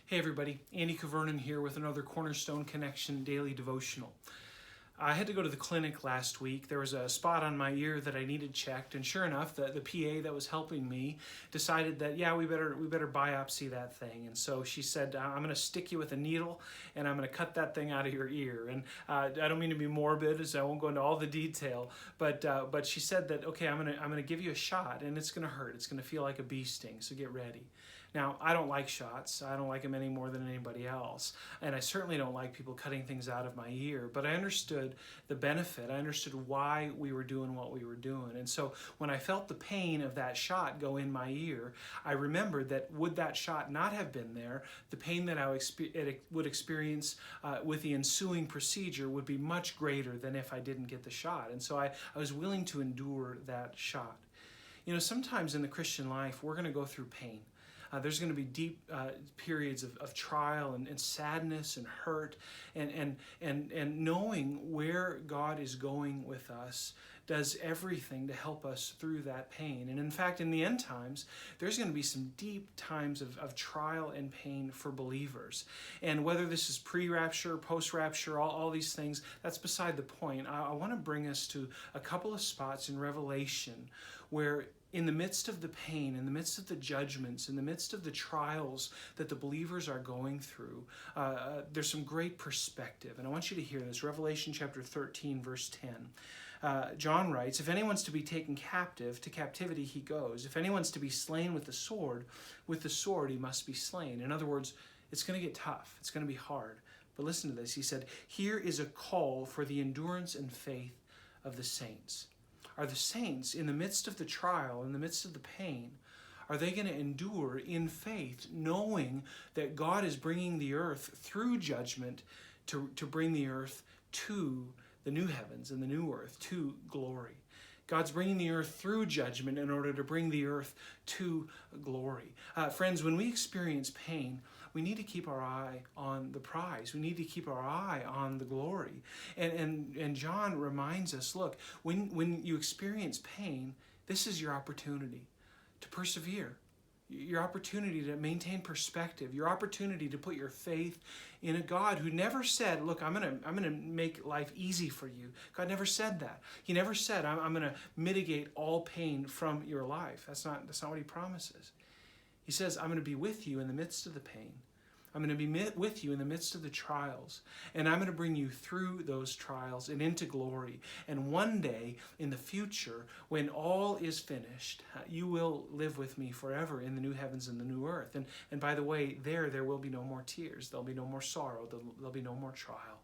Hey everybody, Andy Kvernen here with another Cornerstone Connection Daily Devotional. I had to go to the clinic last week. There was a spot on my ear that I needed checked, and sure enough, the PA that was helping me decided that, yeah, we better biopsy that thing. And so she said, I'm going to stick you with a needle, and I'm going to cut that thing out of your ear. And I don't mean to be morbid, as I won't go into all the detail, but she said that, okay, I'm going to give you a shot, and it's going to hurt. It's going to feel like a bee sting, so get ready. Now, I don't like shots. I don't like them any more than anybody else. And I certainly don't like people cutting things out of my ear. But I understood the benefit. I understood why we were doing what we were doing. And so when I felt the pain of that shot go in my ear, I remembered that would that shot not have been there, the pain that I would experience with the ensuing procedure would be much greater than if I didn't get the shot. And so I was willing to endure that shot. You know, sometimes in the Christian life, we're going to go through pain. There's going to be deep periods of trial and sadness and hurt, and knowing where God is going with us does everything to help us through that pain. And in fact, in the end times, there's going to be some deep times of trial and pain for believers. And whether this is pre-rapture, post-rapture, all these things, that's beside the point. I want to bring us to a couple of spots in Revelation where in the midst of the pain, in the midst of the judgments, in the midst of the trials that the believers are going through, there's some great perspective. And I want you to hear this. Revelation chapter 13, verse 10. John writes, "If anyone's to be taken captive, to captivity he goes. If anyone's to be slain with the sword he must be slain." In other words, it's going to get tough. It's going to be hard. But listen to this. He said, "Here is a call for the endurance and faith of the saints." Are the saints, in the midst of the trial, in the midst of the pain, are they going to endure in faith, knowing that God is bringing the earth through judgment to bring the earth to the new heavens and the new earth, to glory? God's bringing the earth through judgment in order to bring the earth to glory. Friends, when we experience pain, we need to keep our eye on the prize. We need to keep our eye on the glory. And John reminds us, look, when you experience pain, this is your opportunity to persevere, your opportunity to maintain perspective, your opportunity to put your faith in a God who never said, look, I'm gonna make life easy for you. God never said that. He never said, I'm gonna mitigate all pain from your life. That's not what he promises. He says, I'm gonna be with you in the midst of the pain. I'm going to be with you in the midst of the trials, and I'm going to bring you through those trials and into glory. And one day in the future, when all is finished, you will live with me forever in the new heavens and the new earth. And by the way, there will be no more tears. There'll be no more sorrow. There'll be no more trial.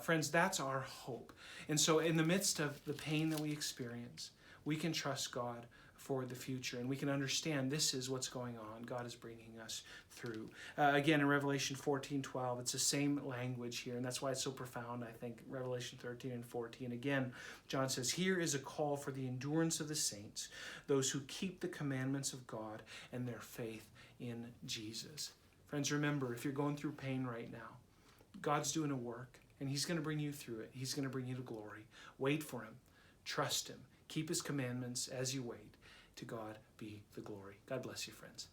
Friends, that's our hope. And so in the midst of the pain that we experience, we can trust God for the future, and we can understand this is what's going on. God is bringing us through. Again, in Revelation 14:12, it's the same language here, and that's why it's so profound, I think, Revelation 13 and 14. Again, John says, "Here is a call for the endurance of the saints, those who keep the commandments of God and their faith in Jesus." Friends, remember, if you're going through pain right now, God's doing a work, and he's going to bring you through it. He's going to bring you to glory. Wait for him. Trust him. Keep his commandments as you wait. To God be the glory. God bless you, friends.